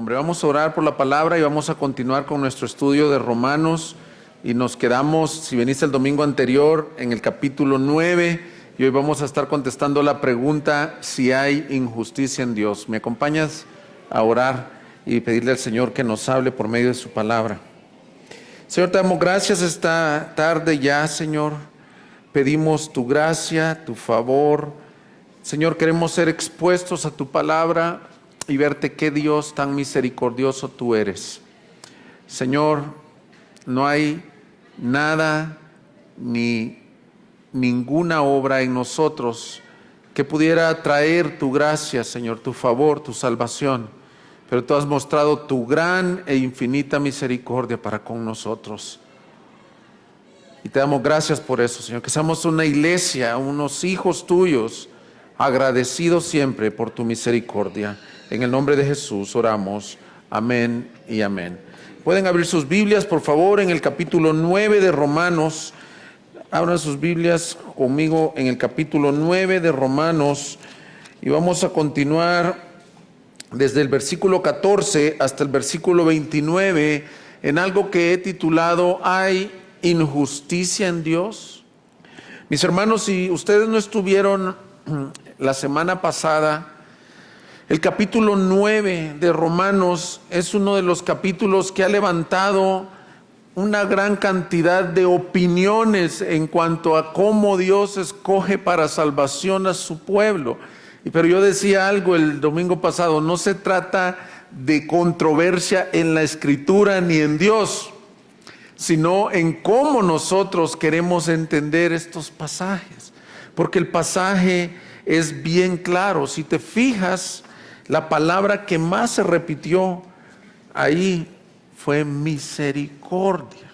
nombre. Vamos a orar por la palabra y vamos a continuar con nuestro estudio de Romanos. Y nos quedamos, si veniste el domingo anterior, en el capítulo 9. Y hoy vamos a estar contestando la pregunta si hay injusticia en Dios. ¿Me acompañas a orar y pedirle al Señor que nos hable por medio de su palabra? Señor, te damos gracias esta tarde ya, Señor. Pedimos tu gracia, tu favor. Señor, queremos ser expuestos a tu palabra y verte qué Dios tan misericordioso tú eres. Señor, no hay nada ni ninguna obra en nosotros que pudiera traer tu gracia, Señor, tu favor, tu salvación. Pero tú has mostrado tu gran e infinita misericordia para con nosotros. Y te damos gracias por eso, Señor, que seamos una iglesia, unos hijos tuyos, agradecidos siempre por tu misericordia. En el nombre de Jesús oramos. Amén y amén. Pueden abrir sus Biblias, por favor, en el capítulo 9 de Romanos. Abran sus Biblias conmigo en el capítulo 9 de Romanos. Y vamos a continuar desde el versículo 14 hasta el versículo 29 en algo que he titulado ¿Hay injusticia en Dios? Mis hermanos, si ustedes no estuvieron la semana pasada, el capítulo 9 de Romanos es uno de los capítulos que ha levantado una gran cantidad de opiniones en cuanto a cómo Dios escoge para salvación a su pueblo. Pero yo decía algo el domingo pasado, no se trata de controversia en la Escritura ni en Dios, sino en cómo nosotros queremos entender estos pasajes. Porque el pasaje es bien claro. Si te fijas, la palabra que más se repitió ahí fue misericordia.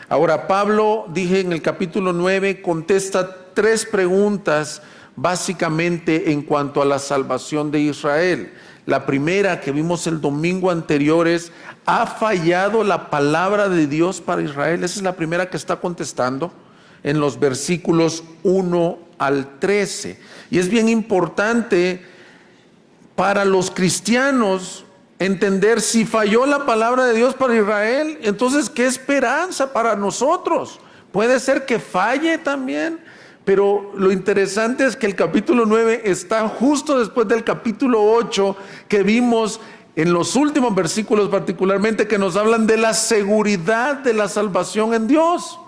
Ahora, Pablo, dije en el capítulo 9, contesta 3 preguntas básicamente en cuanto a la salvación de Israel. La primera que vimos el domingo anterior es: ¿ha fallado la palabra de Dios para Israel? Esa es la primera que está contestando en los versículos 1 al 13. Y es bien importante para los cristianos entender, si falló la palabra de Dios para Israel, entonces ¿qué esperanza para nosotros? Puede ser que falle también, pero lo interesante es que el capítulo 9 está justo después del capítulo 8 que vimos en los últimos versículos particularmente, que nos hablan de la seguridad de la salvación en Dios.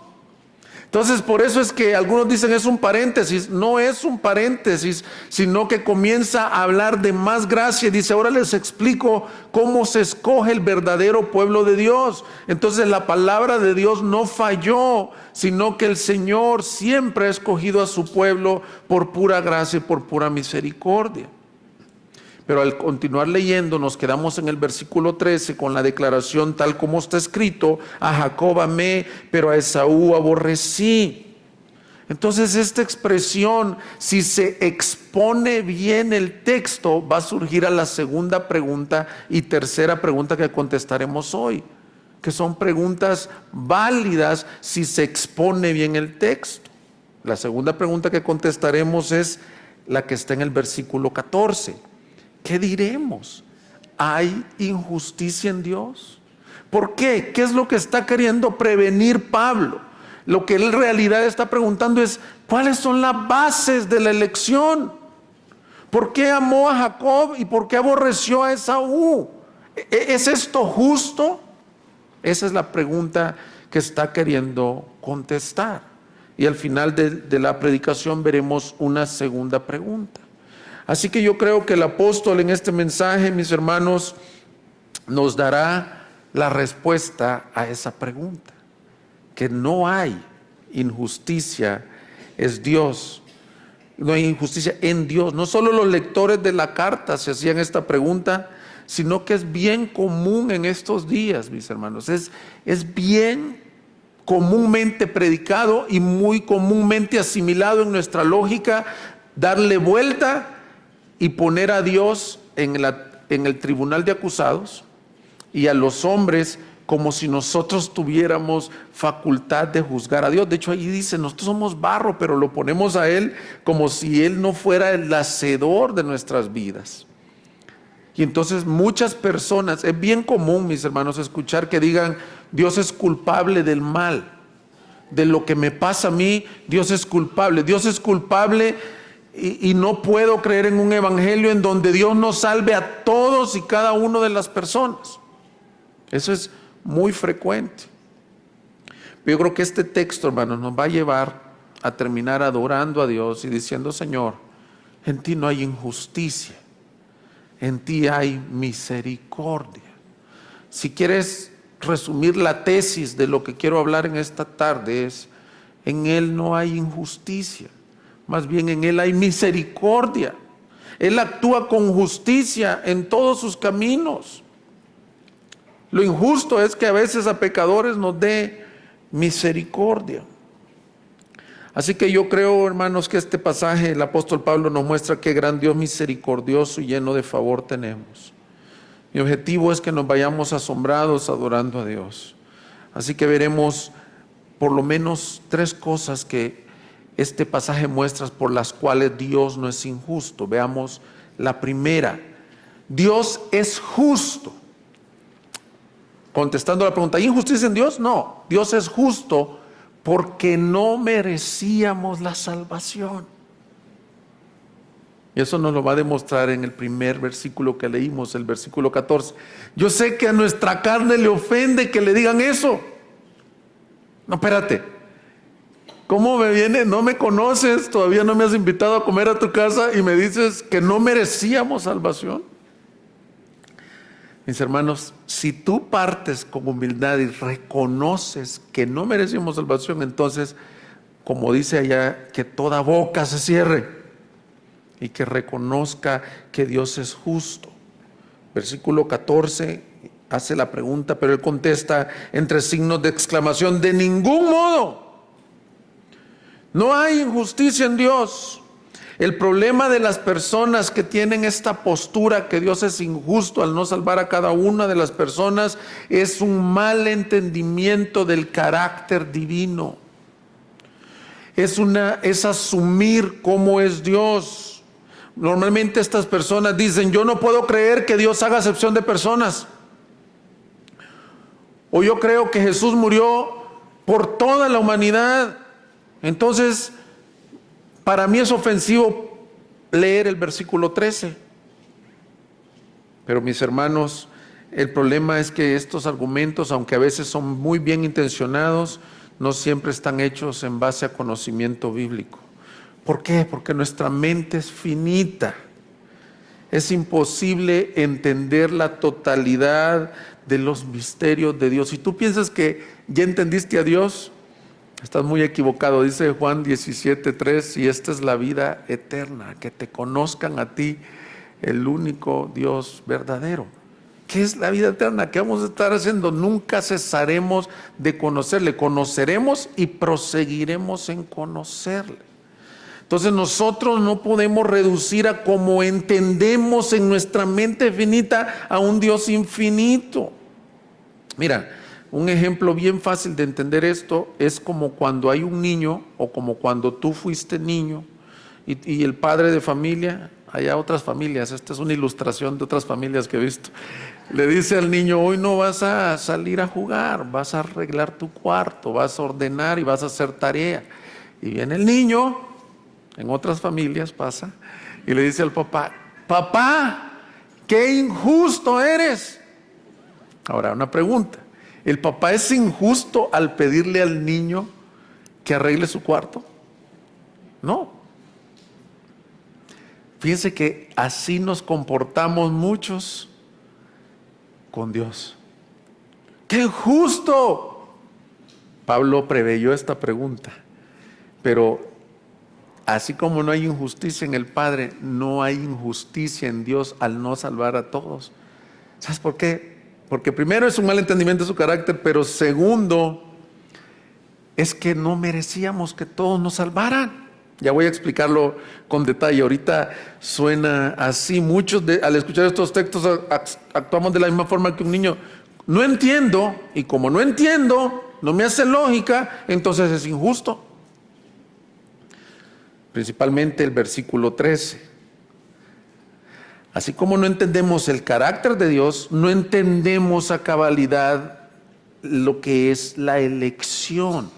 Entonces, por eso es que algunos dicen es un paréntesis. No es un paréntesis, sino que comienza a hablar de más gracia. Dice, ahora les explico cómo se escoge el verdadero pueblo de Dios. Entonces, la palabra de Dios no falló, sino que el Señor siempre ha escogido a su pueblo por pura gracia y por pura misericordia. Pero al continuar leyendo nos quedamos en el versículo 13 con la declaración tal como está escrito: a Jacob amé, pero a Esaú aborrecí. Entonces esta expresión, si se expone bien el texto, va a surgir a la segunda pregunta y tercera pregunta que contestaremos hoy, que son preguntas válidas si se expone bien el texto. La segunda pregunta que contestaremos es la que está en el versículo 14. ¿Qué diremos? ¿Hay injusticia en Dios? ¿Por qué? ¿Qué es lo que está queriendo prevenir Pablo? Lo que él en realidad está preguntando es: ¿cuáles son las bases de la elección? ¿Por qué amó a Jacob y por qué aborreció a Esaú? ¿Es esto justo? Esa es la pregunta que está queriendo contestar. Y al final de la predicación veremos una segunda pregunta. Así que yo creo que el apóstol en este mensaje, mis hermanos, nos dará la respuesta a esa pregunta. Que no hay injusticia, es Dios. No hay injusticia en Dios. No solo los lectores de la carta se hacían esta pregunta, sino que es bien común en estos días, mis hermanos. Es bien comúnmente predicado y muy comúnmente asimilado en nuestra lógica, darle vuelta y poner a Dios en el tribunal de acusados y a los hombres como si nosotros tuviéramos facultad de juzgar a Dios. De hecho, ahí dice, nosotros somos barro, pero lo ponemos a Él como si Él no fuera el hacedor de nuestras vidas. Y entonces muchas personas, es bien común, mis hermanos, escuchar que digan, Dios es culpable del mal, de lo que me pasa a mí, Dios es culpable. Dios es culpable y no puedo creer en un evangelio en donde Dios nos salve a todos y cada una de las personas. Eso es muy frecuente. Pero yo creo que este texto, hermanos, nos va a llevar a terminar adorando a Dios y diciendo, Señor, en ti no hay injusticia, en ti hay misericordia. Si quieres resumir la tesis de lo que quiero hablar en esta tarde es, en Él no hay injusticia, más bien en Él hay misericordia. Él actúa con justicia en todos sus caminos. Lo injusto es que a veces a pecadores nos dé misericordia. Así que yo creo, hermanos, que este pasaje el apóstol Pablo nos muestra qué gran Dios misericordioso y lleno de favor tenemos. Mi objetivo es que nos vayamos asombrados adorando a Dios. Así que veremos por lo menos 3 cosas que este pasaje muestra por las cuales Dios no es injusto. Veamos la primera. Dios es justo. Contestando la pregunta, ¿hay injusticia en Dios? No, Dios es justo porque no merecíamos la salvación. Y eso nos lo va a demostrar en el primer versículo que leímos, el versículo 14. Yo sé que a nuestra carne le ofende que le digan eso. No, espérate. ¿Cómo me viene? No me conoces, todavía no me has invitado a comer a tu casa y me dices que no merecíamos salvación. Mis hermanos, si tú partes con humildad y reconoces que no merecemos salvación, entonces, como dice allá, que toda boca se cierre y que reconozca que Dios es justo. Versículo 14 hace la pregunta, pero él contesta entre signos de exclamación, de ningún modo. No hay injusticia en Dios. El problema de las personas que tienen esta postura que Dios es injusto al no salvar a cada una de las personas es un mal entendimiento del carácter divino. Es asumir cómo es Dios. Normalmente estas personas dicen, yo no puedo creer que Dios haga acepción de personas. O yo creo que Jesús murió por toda la humanidad. Entonces, para mí es ofensivo leer el versículo 13. Pero mis hermanos, el problema es que estos argumentos, aunque a veces son muy bien intencionados, no siempre están hechos en base a conocimiento bíblico. ¿Por qué? Porque nuestra mente es finita. Es imposible entender la totalidad de los misterios de Dios. Si tú piensas que ya entendiste a Dios, estás muy equivocado. Dice Juan 17:3, y esta es la vida eterna, que te conozcan a ti, el único Dios verdadero. ¿Qué es la vida eterna? ¿Qué vamos a estar haciendo? Nunca cesaremos de conocerle. Conoceremos y proseguiremos en conocerle. Entonces nosotros no podemos reducir a como entendemos en nuestra mente finita a un Dios infinito. Mira, un ejemplo bien fácil de entender esto es como cuando hay un niño o como cuando tú fuiste niño y el padre de familia, allá otras familias, esta es una ilustración de otras familias que he visto, le dice al niño, hoy no vas a salir a jugar, vas a arreglar tu cuarto, vas a ordenar y vas a hacer tarea. Y viene el niño, en otras familias pasa, y le dice al papá, papá, qué injusto eres. Ahora, una pregunta. ¿El papá es injusto al pedirle al niño que arregle su cuarto? No. Fíjense que así nos comportamos muchos con Dios. ¡Qué injusto! Pablo preveyó esta pregunta, pero así como no hay injusticia en el Padre, no hay injusticia en Dios al no salvar a todos. ¿Sabes por qué? Porque primero es un mal entendimiento de su carácter, pero segundo, es que no merecíamos que todos nos salvaran. Ya voy a explicarlo con detalle. Ahorita suena así. Muchos al escuchar estos textos actuamos de la misma forma que un niño. No entiendo, y como no entiendo, no me hace lógica, entonces es injusto. Principalmente el versículo 13. Así como no entendemos el carácter de Dios, no entendemos a cabalidad lo que es la elección.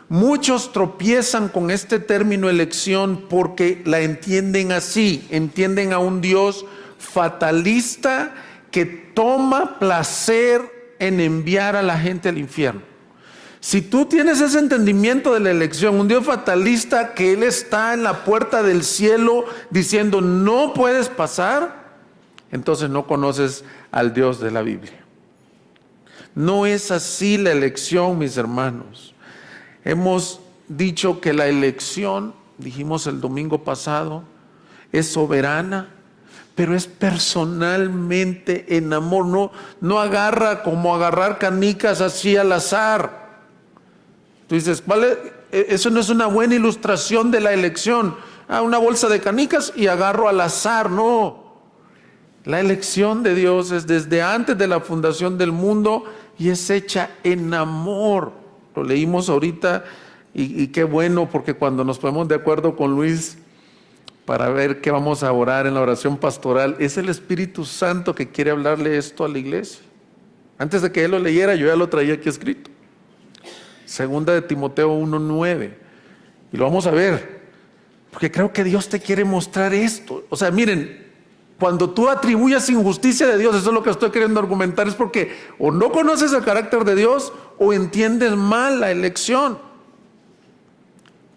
Muchos tropiezan con este término elección porque la entienden así, entienden a un Dios fatalista que toma placer en enviar a la gente al infierno. Si tú tienes ese entendimiento de la elección, un Dios fatalista que Él está en la puerta del cielo diciendo no puedes pasar, entonces no conoces al Dios de la Biblia. No es así la elección, mis hermanos. Hemos dicho que la elección, dijimos el domingo pasado, es soberana, pero es personalmente en amor. No agarra como agarrar canicas así al azar. Tú dices, eso no es una buena ilustración de la elección. Una bolsa de canicas y agarro al azar. No. La elección de Dios es desde antes de la fundación del mundo y es hecha en amor. Lo leímos ahorita y qué bueno, porque cuando nos ponemos de acuerdo con Luis para ver qué vamos a orar en la oración pastoral, es el Espíritu Santo que quiere hablarle esto a la iglesia. Antes de que él lo leyera, yo ya lo traía aquí escrito. Segunda de Timoteo 1:9. Y lo vamos a ver, porque creo que Dios te quiere mostrar esto. O sea, miren, cuando tú atribuyas injusticia de Dios, eso es lo que estoy queriendo argumentar, es porque o no conoces el carácter de Dios o entiendes mal la elección.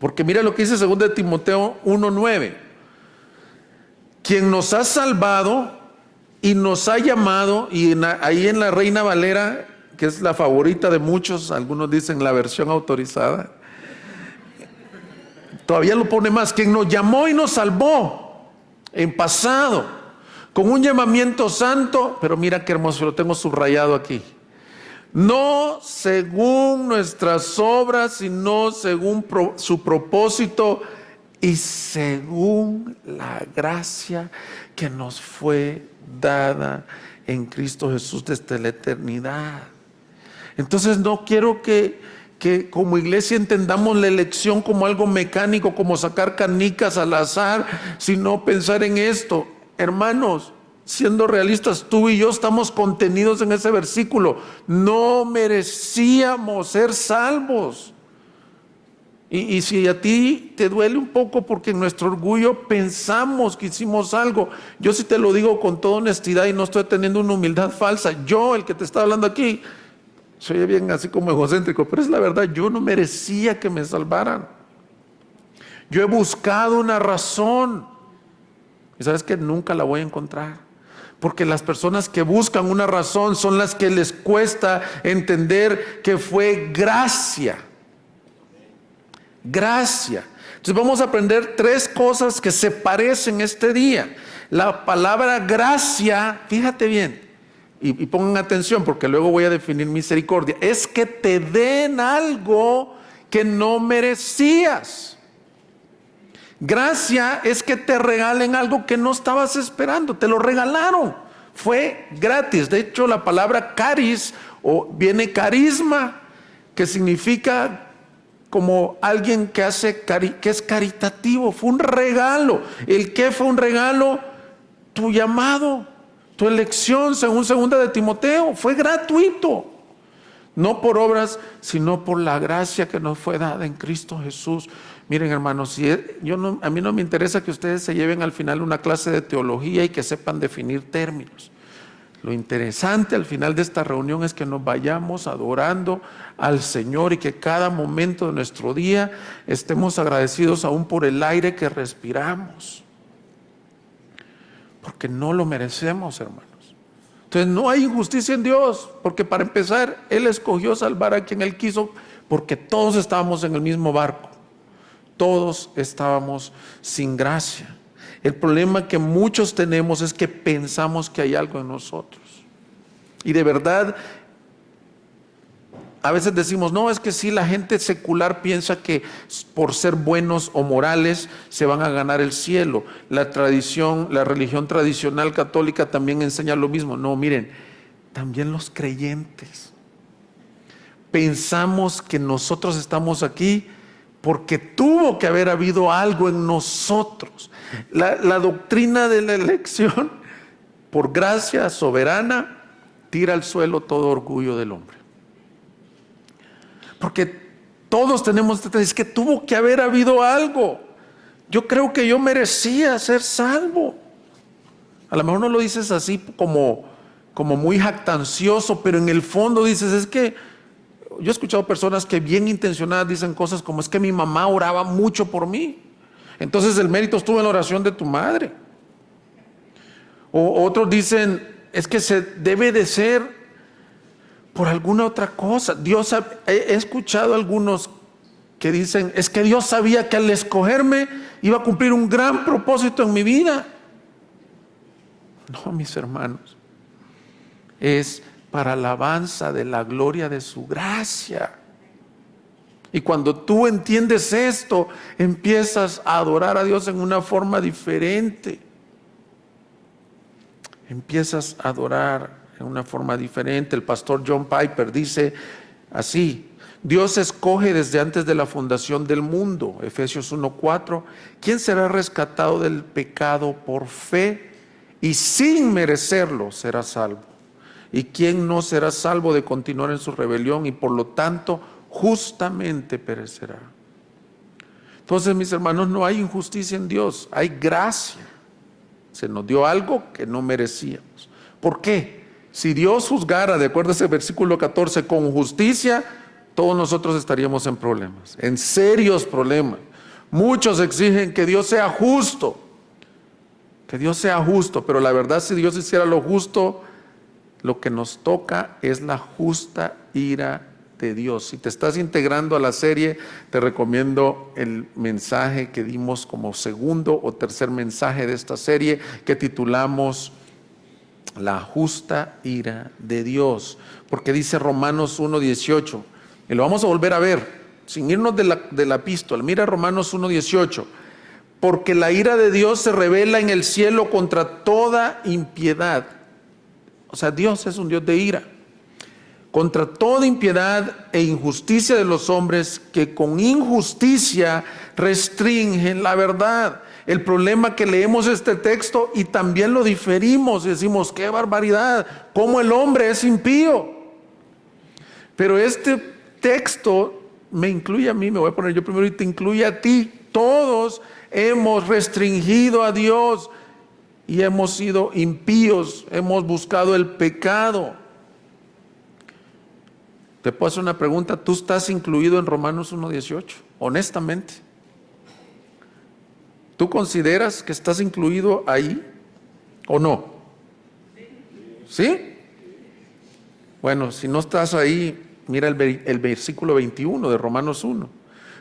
Porque mira lo que dice 2 de Timoteo 1:9. Quien nos ha salvado y nos ha llamado, y ahí en la Reina Valera, que es la favorita de muchos, algunos dicen la versión autorizada, todavía lo pone más, quien nos llamó y nos salvó en pasado, con un llamamiento santo, pero mira qué hermoso, lo tengo subrayado aquí, no según nuestras obras, sino según su propósito y según la gracia que nos fue dada en Cristo Jesús desde la eternidad. Entonces no quiero que como iglesia entendamos la elección como algo mecánico, como sacar canicas al azar, sino pensar en esto. Hermanos, siendo realistas, tú y yo estamos contenidos en ese versículo. No merecíamos ser salvos. Y si a ti te duele un poco porque en nuestro orgullo pensamos que hicimos algo, yo sí te lo digo con toda honestidad y no estoy teniendo una humildad falsa. Yo, el que te está hablando aquí, soy bien así como egocéntrico, pero es la verdad, yo no merecía que me salvaran. Yo he buscado una razón y sabes que nunca la voy a encontrar, porque las personas que buscan una razón son las que les cuesta entender que fue gracia. Gracia. Entonces vamos a aprender 3 cosas que se parecen este día. La palabra gracia, fíjate bien, y pongan atención porque luego voy a definir misericordia, es que te den algo que no merecías. Gracia es que te regalen algo que no estabas esperando, te lo regalaron, fue gratis. De hecho, la palabra caris viene carisma, que significa como alguien que es caritativo. Fue un regalo. ¿El qué fue un regalo? Tu llamado, tu elección, según 2 de Timoteo, fue gratuito. No por obras, sino por la gracia que nos fue dada en Cristo Jesús. Miren, hermanos, a mí no me interesa que ustedes se lleven al final una clase de teología y que sepan definir términos. Lo interesante al final de esta reunión es que nos vayamos adorando al Señor y que cada momento de nuestro día estemos agradecidos aún por el aire que respiramos, porque no lo merecemos, hermanos. Entonces no hay injusticia en Dios, porque para empezar Él escogió salvar a quien Él quiso, porque todos estábamos en el mismo barco, todos estábamos sin gracia. El problema que muchos tenemos es que pensamos que hay algo en nosotros. Y de verdad, a veces decimos, no, es que sí, la gente secular piensa que por ser buenos o morales se van a ganar el cielo. La religión tradicional católica también enseña lo mismo. No, miren, también los creyentes pensamos que nosotros estamos aquí porque tuvo que haber habido algo en nosotros. La doctrina de la elección por gracia soberana, tira al suelo todo orgullo del hombre. Porque todos tenemos, es que tuvo que haber habido algo. Yo creo que yo merecía ser salvo. A lo mejor no lo dices así como muy jactancioso, pero en el fondo dices, es que yo he escuchado personas que bien intencionadas dicen cosas como, es que mi mamá oraba mucho por mí. Entonces el mérito estuvo en la oración de tu madre. O otros dicen, es que se debe de ser por alguna otra cosa. He escuchado algunos que dicen, es que Dios sabía que al escogerme iba a cumplir un gran propósito en mi vida. No, mis hermanos, es para alabanza de la gloria de su gracia. Y cuando tú entiendes esto, empiezas a adorar a Dios en una forma diferente. Empiezas a adorar en una forma diferente. El pastor John Piper dice así: Dios escoge desde antes de la fundación del mundo, Efesios 1:4, ¿quién será rescatado del pecado por fe y sin merecerlo será salvo? ¿Y quién no será salvo de continuar en su rebelión y por lo tanto justamente perecerá? Entonces, mis hermanos, no hay injusticia en Dios, hay gracia. Se nos dio algo que no merecíamos. ¿Por qué? Si Dios juzgara, de acuerdo a ese versículo 14, con justicia, todos nosotros estaríamos en problemas, en serios problemas. Muchos exigen que Dios sea justo, pero la verdad, si Dios hiciera lo justo, lo que nos toca es la justa ira de Dios. Si te estás integrando a la serie, te recomiendo el mensaje que dimos como segundo o tercer mensaje de esta serie, que titulamos La justa ira de Dios, porque dice Romanos 1:18, y lo vamos a volver a ver, sin irnos de la epístola. Mira Romanos 1:18, porque la ira de Dios se revela en el cielo contra toda impiedad. O sea, Dios es un Dios de ira. Contra toda impiedad e injusticia de los hombres que con injusticia restringen la verdad. El problema que leemos este texto y también lo diferimos y decimos, qué barbaridad, cómo el hombre es impío. Pero este texto me incluye a mí, me voy a poner yo primero y te incluye a ti. Todos hemos restringido a Dios y hemos sido impíos, hemos buscado el pecado. Te puedo hacer una pregunta, ¿tú estás incluido en Romanos 1:18? Honestamente, ¿tú consideras que estás incluido ahí o no? ¿Sí? Bueno, si no estás ahí, mira el versículo 21 de Romanos 1.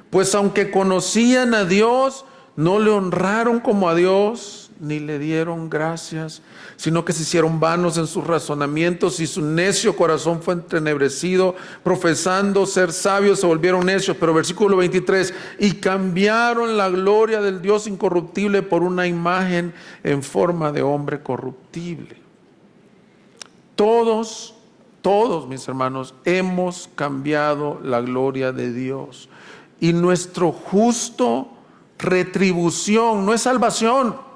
Pues aunque conocían a Dios, no le honraron como a Dios, ni le dieron gracias, sino que se hicieron vanos en sus razonamientos y su necio corazón fue entenebrecido. Profesando ser sabios se volvieron necios. Pero versículo 23, y cambiaron la gloria del Dios incorruptible por una imagen en forma de hombre corruptible. Todos, mis hermanos, hemos cambiado la gloria de Dios. Y nuestro justo retribución no es salvación,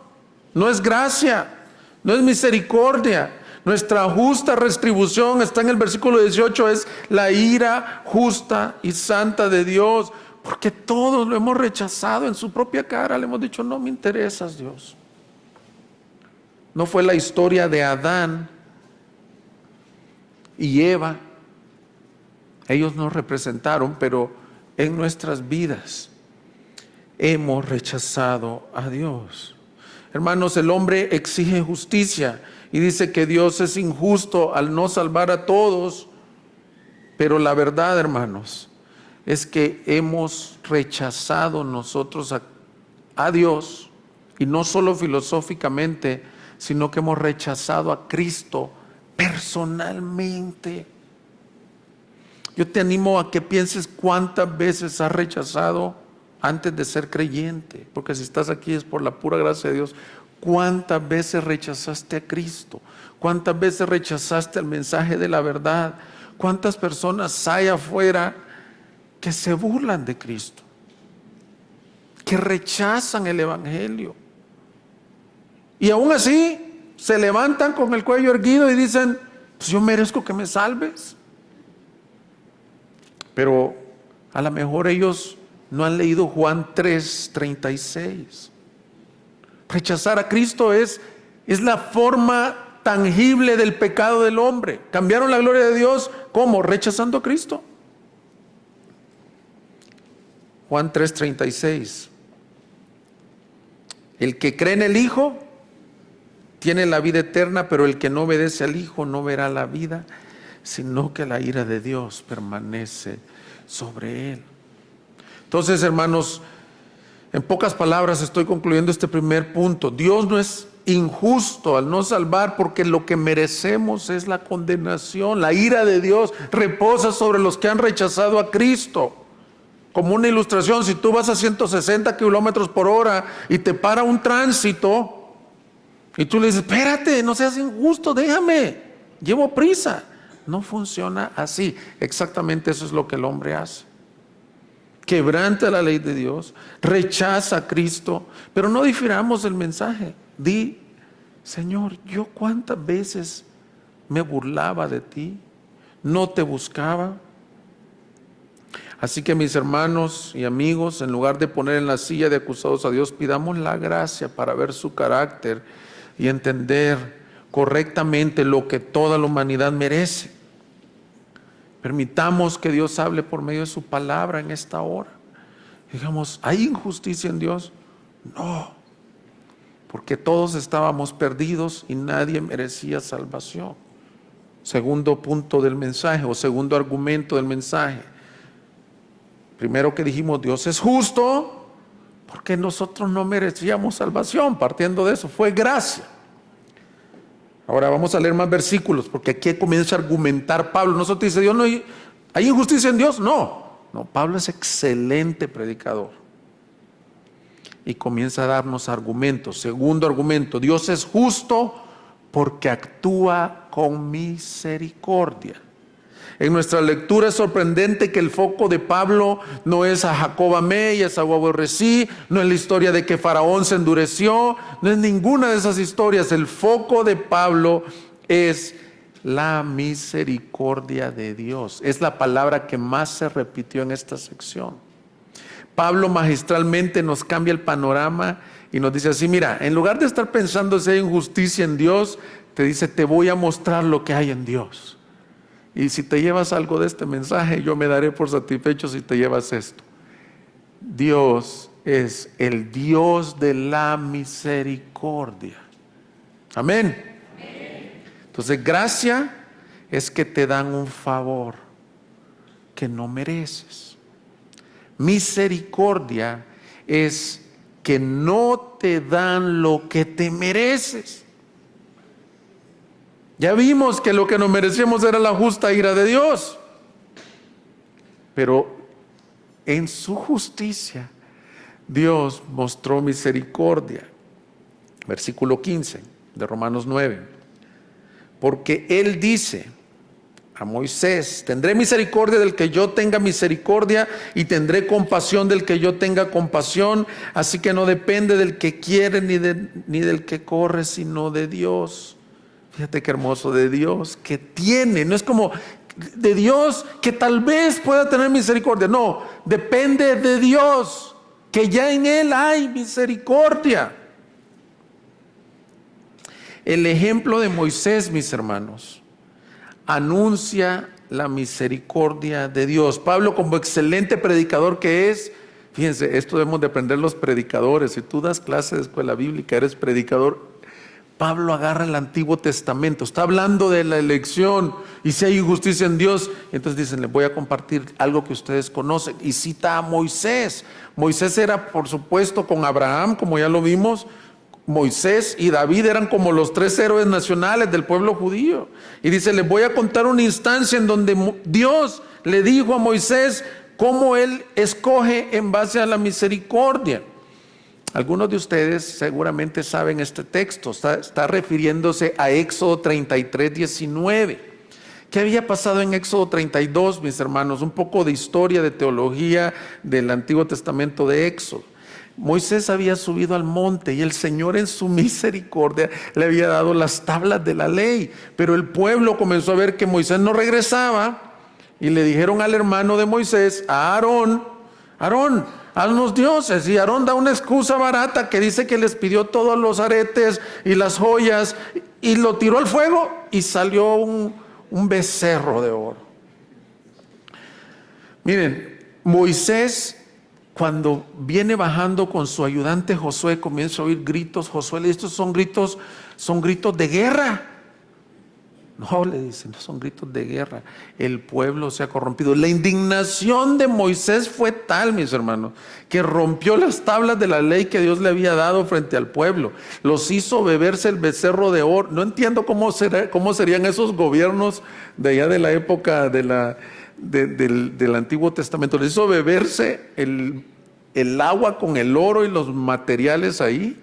no es gracia, no es misericordia. Nuestra justa retribución está en el versículo 18, es la ira justa y santa de Dios, porque todos lo hemos rechazado en su propia cara. Le hemos dicho, no me interesas, Dios. No fue la historia de Adán y Eva, ellos nos representaron, pero en nuestras vidas hemos rechazado a Dios. Hermanos, el hombre exige justicia y dice que Dios es injusto al no salvar a todos, pero la verdad, hermanos, es que hemos rechazado nosotros a Dios, y no solo filosóficamente, sino que hemos rechazado a Cristo personalmente. Yo te animo a que pienses cuántas veces has rechazado antes de ser creyente, porque si estás aquí es por la pura gracia de Dios. ¿Cuántas veces rechazaste a Cristo? ¿Cuántas veces rechazaste el mensaje de la verdad? ¿Cuántas personas hay afuera que se burlan de Cristo, que rechazan el evangelio? Y aún así se levantan con el cuello erguido y dicen, pues yo merezco que me salves. Pero a lo mejor ellos no han leído Juan 3:36. Rechazar a Cristo es la forma tangible del pecado del hombre. Cambiaron la gloria de Dios, ¿cómo? Rechazando a Cristo. Juan 3:36. El que cree en el Hijo tiene la vida eterna, pero el que no obedece al Hijo no verá la vida, sino que la ira de Dios permanece sobre él. Entonces, hermanos, en pocas palabras estoy concluyendo este primer punto. Dios no es injusto al no salvar, porque lo que merecemos es la condenación. La ira de Dios reposa sobre los que han rechazado a Cristo. Como una ilustración, si tú vas a 160 kilómetros por hora y te para un tránsito y tú le dices, espérate, no seas injusto, déjame, llevo prisa. No funciona así. Exactamente eso es lo que el hombre hace. Quebranta la ley de Dios, rechaza a Cristo, pero no difiramos el mensaje. Di, Señor, yo cuántas veces me burlaba de ti, no te buscaba. Así que mis hermanos y amigos, en lugar de poner en la silla de acusados a Dios, pidamos la gracia para ver su carácter y entender correctamente lo que toda la humanidad merece. Permitamos que Dios hable por medio de su palabra en esta hora. Digamos, ¿hay injusticia en Dios? No, porque todos estábamos perdidos y nadie merecía salvación. Segundo punto del mensaje, o segundo argumento del mensaje. Primero que dijimos, Dios es justo porque nosotros no merecíamos salvación. Partiendo de eso, fue gracia. Ahora vamos a leer más versículos, porque aquí comienza a argumentar Pablo. Nosotros dice, Dios no hay injusticia en Dios. No, Pablo es excelente predicador. Y comienza a darnos argumentos. Segundo argumento, Dios es justo porque actúa con misericordia. En nuestra lectura es sorprendente que el foco de Pablo no es a Jacob amé y a Esaú aborrecí, no es la historia de que Faraón se endureció, no es ninguna de esas historias. El foco de Pablo es la misericordia de Dios. Es la palabra que más se repitió en esta sección. Pablo magistralmente nos cambia el panorama y nos dice así, mira, en lugar de estar pensando si hay injusticia en Dios, te dice, te voy a mostrar lo que hay en Dios. Y si te llevas algo de este mensaje, yo me daré por satisfecho si te llevas esto. Dios es el Dios de la misericordia. Amén. Entonces, gracia es que te dan un favor que no mereces. Misericordia es que no te dan lo que te mereces. Ya vimos que lo que nos merecíamos era la justa ira de Dios. Pero en su justicia, Dios mostró misericordia. Versículo 15 de Romanos 9. Porque Él dice a Moisés, tendré misericordia del que yo tenga misericordia y tendré compasión del que yo tenga compasión. Así que no depende del que quiere ni del que corre, sino de Dios. Fíjate qué hermoso, de Dios que tiene, no es como de Dios que tal vez pueda tener misericordia, no, depende de Dios, que ya en Él hay misericordia. El ejemplo de Moisés, mis hermanos, anuncia la misericordia de Dios. Pablo, como excelente predicador que es, fíjense, esto debemos de aprender los predicadores. Si tú das clase de escuela bíblica, eres predicador. Pablo agarra el Antiguo Testamento, está hablando de la elección y si hay injusticia en Dios, entonces dicen, les voy a compartir algo que ustedes conocen, y cita a Moisés. Moisés era, por supuesto, con Abraham, como ya lo vimos. Moisés y David eran como los tres héroes nacionales del pueblo judío. Y dice, les voy a contar una instancia en donde Dios le dijo a Moisés cómo él escoge en base a la misericordia. Algunos de ustedes seguramente saben este texto, está refiriéndose a Éxodo 33, 19. ¿Qué había pasado en Éxodo 32, mis hermanos? Un poco de historia, de teología del Antiguo Testamento de Éxodo. Moisés había subido al monte y el Señor en su misericordia le había dado las tablas de la ley, pero el pueblo comenzó a ver que Moisés no regresaba y le dijeron al hermano de Moisés, a Aarón: Aarón, haznos dioses. Y Aarón da una excusa barata que dice que les pidió todos los aretes y las joyas y lo tiró al fuego y salió un becerro de oro. Miren, Moisés, cuando viene bajando con su ayudante Josué, comienza a oír gritos. Josué le dice: estos son gritos de guerra. No, le dicen, no son gritos de guerra. El pueblo se ha corrompido. La indignación de Moisés fue tal, mis hermanos, que rompió las tablas de la ley que Dios le había dado frente al pueblo. Los hizo beberse el becerro de oro. No entiendo cómo serían esos gobiernos de allá de la época del Antiguo Testamento. Les hizo beberse el agua con el oro y los materiales ahí.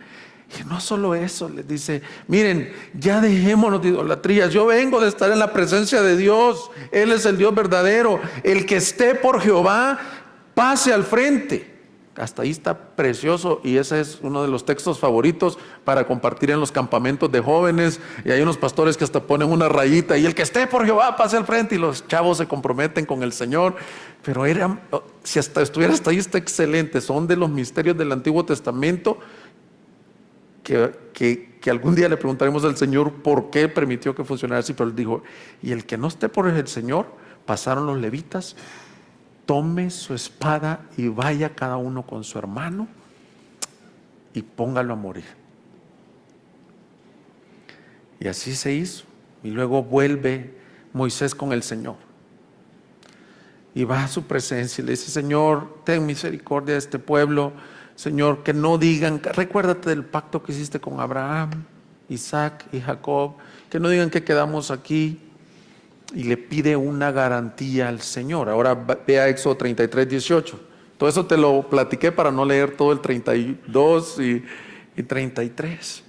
Y no solo eso, les dice: miren, ya dejémonos de idolatrías. Yo vengo de estar en la presencia de Dios. Él es el Dios verdadero. El que esté por Jehová, pase al frente. Hasta ahí está precioso, y ese es uno de los textos favoritos para compartir en los campamentos de jóvenes. Y hay unos pastores que hasta ponen una rayita: y el que esté por Jehová, pase al frente. Y los chavos se comprometen con el Señor. Pero si estuviera hasta ahí, está excelente. Son de los misterios del Antiguo Testamento que algún día le preguntaremos al Señor por qué permitió que funcionara así. Pero él dijo: y el que no esté por el Señor, pasaron los levitas, tome su espada y vaya cada uno con su hermano y póngalo a morir. Y así se hizo. Y luego vuelve Moisés con el Señor y va a su presencia y le dice: Señor, ten misericordia de este pueblo. Señor, que no digan, recuérdate del pacto que hiciste con Abraham, Isaac y Jacob, que no digan que quedamos aquí. Y le pide una garantía al Señor. Ahora vea Éxodo 33, 18. Todo eso te lo platiqué para no leer todo el 32 y 33.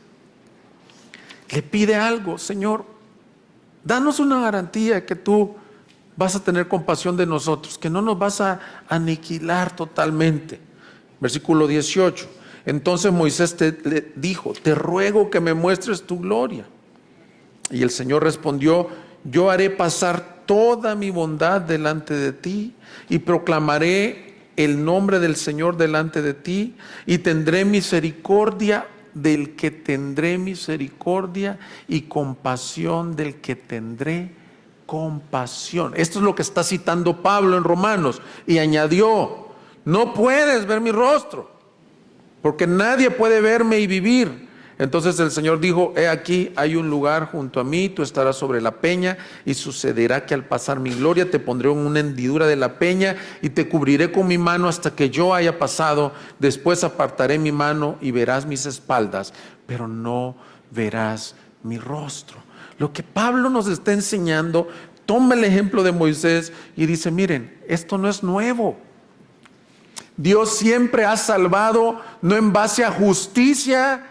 Le pide algo: Señor, danos una garantía que tú vas a tener compasión de nosotros, que no nos vas a aniquilar totalmente. Versículo 18. Entonces Moisés le dijo: te ruego que me muestres tu gloria. Y el Señor respondió: yo haré pasar toda mi bondad delante de ti y proclamaré el nombre del Señor delante de ti, y tendré misericordia del que tendré misericordia y compasión del que tendré compasión. Esto es lo que está citando Pablo en Romanos, y añadió: no puedes ver mi rostro, porque nadie puede verme y vivir. Entonces el Señor dijo: he aquí, hay un lugar junto a mí, tú estarás sobre la peña, y sucederá que al pasar mi gloria te pondré en una hendidura de la peña y te cubriré con mi mano hasta que yo haya pasado. Después apartaré mi mano y verás mis espaldas, pero no verás mi rostro. Lo que Pablo nos está enseñando, toma el ejemplo de Moisés y dice: miren, esto no es nuevo. Dios siempre ha salvado, no en base a justicia,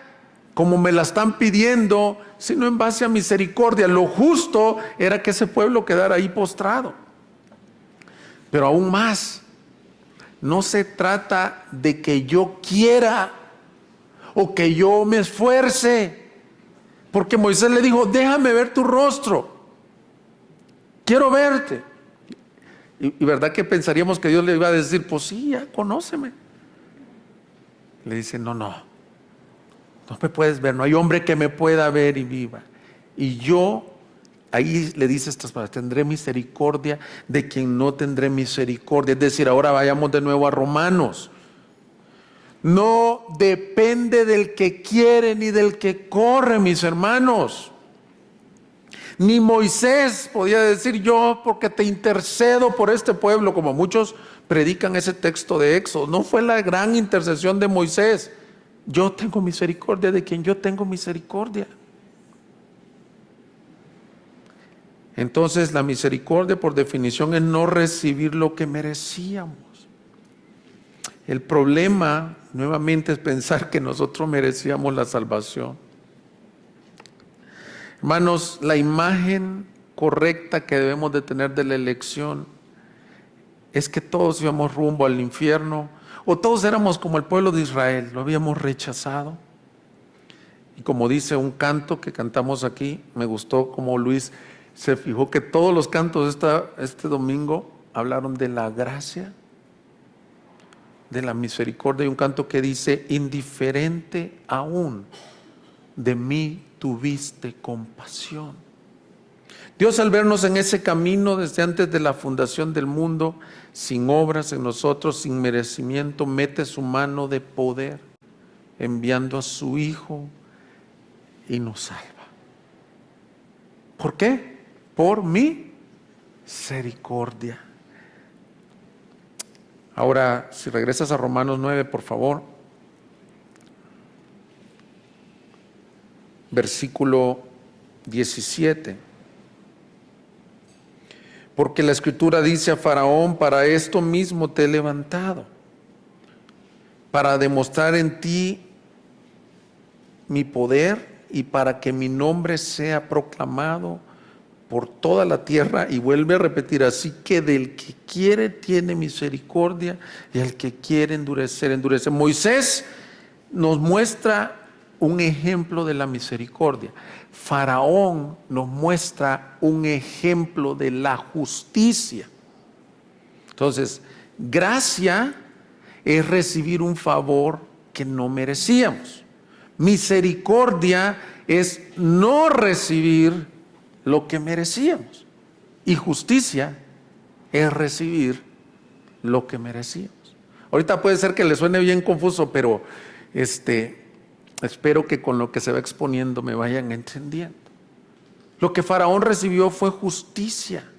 como me la están pidiendo, sino en base a misericordia. Lo justo era que ese pueblo quedara ahí postrado. Pero aún más, no se trata de que yo quiera o que yo me esfuerce, porque Moisés le dijo: déjame ver tu rostro, quiero verte. Y verdad que pensaríamos que Dios le iba a decir: pues sí, ya conóceme. Le dice: no me puedes ver, no hay hombre que me pueda ver y viva. Y yo, ahí le dice estas palabras: tendré misericordia de quien no tendré misericordia. Es decir, ahora vayamos de nuevo a Romanos. No depende del que quiere ni del que corre, mis hermanos. Ni Moisés podía decir: yo porque te intercedo por este pueblo, como muchos predican ese texto de Éxodo. No fue la gran intercesión de Moisés: yo tengo misericordia de quien yo tengo misericordia. Entonces la misericordia, por definición, es no recibir lo que merecíamos. El problema nuevamente es pensar que nosotros merecíamos la salvación. Hermanos, la imagen correcta que debemos de tener de la elección es que todos íbamos rumbo al infierno, o todos éramos como el pueblo de Israel, lo habíamos rechazado. Y como dice un canto que cantamos aquí, me gustó como Luis se fijó que todos los cantos este domingo hablaron de la gracia, de la misericordia. Hay un canto que dice: indiferente aún, de mí tuviste compasión. Dios, al vernos en ese camino desde antes de la fundación del mundo, sin obras en nosotros, sin merecimiento, mete su mano de poder, enviando a su Hijo y nos salva. ¿Por qué? Por mi misericordia. Ahora, si regresas a Romanos 9, por favor. Versículo 17. Porque la Escritura dice a Faraón: para esto mismo te he levantado, para demostrar en ti mi poder y para que mi nombre sea proclamado por toda la tierra. Y vuelve a repetir: así que del que quiere tiene misericordia y al que quiere endurecer, endurece. Moisés nos muestra un ejemplo de la misericordia. Faraón nos muestra un ejemplo de la justicia. Entonces, gracia es recibir un favor que no merecíamos. Misericordia es no recibir lo que merecíamos. Y justicia es recibir lo que merecíamos. Ahorita puede ser que le suene bien confuso, pero espero que con lo que se va exponiendo me vayan entendiendo. Lo que Faraón recibió fue justicia.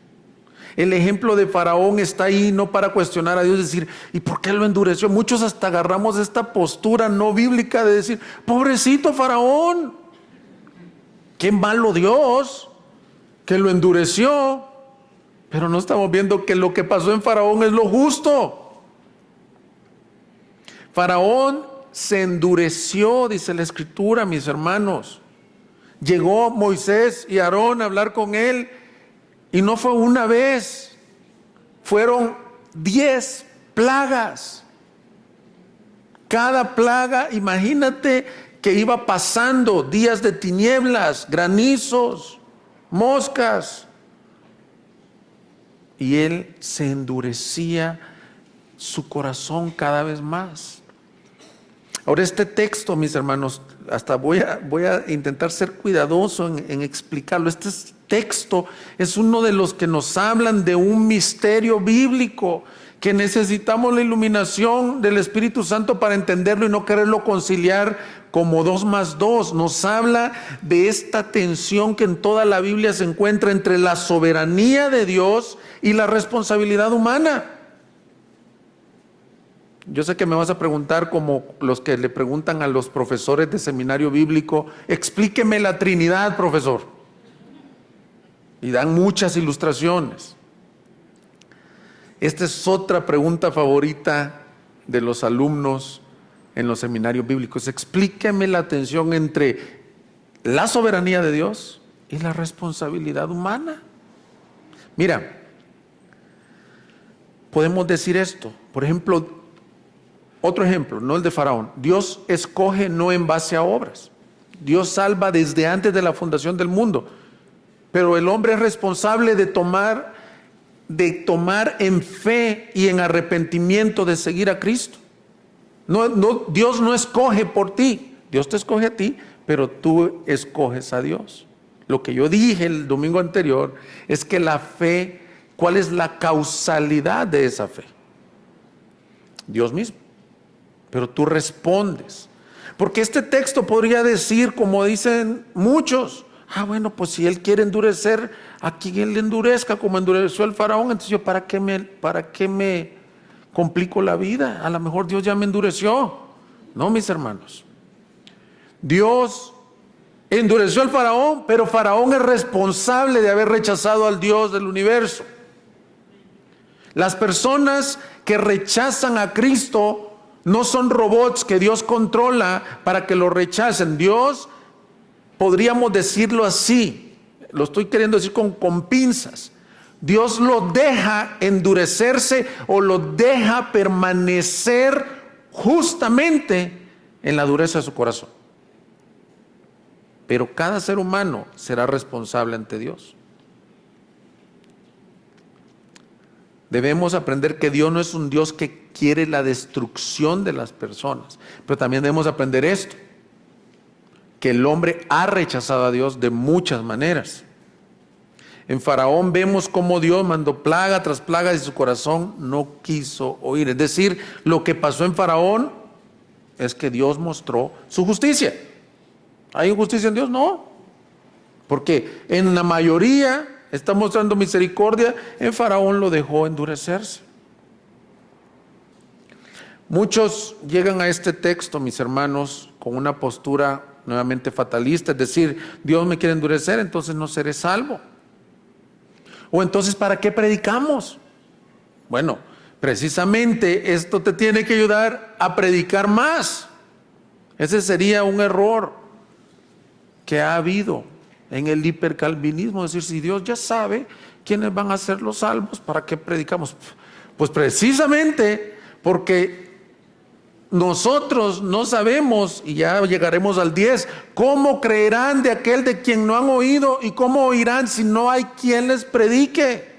El ejemplo de Faraón está ahí no para cuestionar a Dios, decir: ¿y por qué lo endureció? Muchos hasta agarramos esta postura no bíblica de decir: pobrecito Faraón, qué malo Dios que lo endureció. Pero no estamos viendo que lo que pasó en Faraón es lo justo. Faraón se endureció, dice la Escritura, mis hermanos. Llegó Moisés y Aarón a hablar con él, y no fue una vez, fueron 10 plagas. Cada plaga, imagínate que iba pasando días de tinieblas, granizos, moscas, y él se endurecía su corazón cada vez más. Ahora, este texto, mis hermanos, hasta voy a intentar ser cuidadoso en explicarlo. Este texto es uno de los que nos hablan de un misterio bíblico, que necesitamos la iluminación del Espíritu Santo para entenderlo y no quererlo conciliar como 2 más 2. Nos habla de esta tensión que en toda la Biblia se encuentra entre la soberanía de Dios y la responsabilidad humana. Yo sé que me vas a preguntar, como los que le preguntan a los profesores de seminario bíblico: explíqueme la Trinidad, profesor. Y dan muchas ilustraciones. Esta es otra pregunta favorita de los alumnos en los seminarios bíblicos: explíqueme la tensión entre la soberanía de Dios y la responsabilidad humana. Mira, podemos decir esto, por ejemplo, otro ejemplo, no el de Faraón. Dios escoge no en base a obras. Dios salva desde antes de la fundación del mundo, pero el hombre es responsable de tomar en fe y en arrepentimiento de seguir a Cristo. Dios no escoge por ti, Dios te escoge a ti, pero tú escoges a Dios. Lo que yo dije el domingo anterior es que la fe, ¿cuál es la causalidad de esa fe? Dios mismo. Pero tú respondes. Porque este texto podría decir, como dicen muchos: bueno, pues si Él quiere endurecer, a quien Él le endurezca, como endureció el Faraón. Entonces yo, ¿para qué me complico la vida? A lo mejor Dios ya me endureció. No, mis hermanos. Dios endureció al Faraón, pero Faraón es responsable de haber rechazado al Dios del universo. Las personas que rechazan a Cristo no son robots que Dios controla para que lo rechacen. Dios, podríamos decirlo así, lo estoy queriendo decir con pinzas, Dios lo deja endurecerse o lo deja permanecer justamente en la dureza de su corazón. Pero cada ser humano será responsable ante Dios. Debemos aprender que Dios no es un Dios que quiere la destrucción de las personas, pero también debemos aprender esto, que el hombre ha rechazado a Dios de muchas maneras. En Faraón vemos cómo Dios mandó plaga tras plaga y su corazón no quiso oír. Es decir, lo que pasó en Faraón es que Dios mostró su justicia. ¿Hay injusticia en Dios? No. Porque en la mayoría está mostrando misericordia, en Faraón lo dejó endurecerse. Muchos llegan a este texto, mis hermanos, con una postura nuevamente fatalista, es decir, Dios me quiere endurecer, entonces no seré salvo. O entonces, ¿para qué predicamos? Bueno, precisamente esto te tiene que ayudar a predicar más. Ese sería un error que ha habido en el hipercalvinismo, es decir, si Dios ya sabe quiénes van a ser los salvos, ¿para qué predicamos? Pues precisamente porque nosotros no sabemos, y ya llegaremos al 10, ¿cómo creerán de aquel de quien no han oído? ¿Y cómo oirán si no hay quien les predique?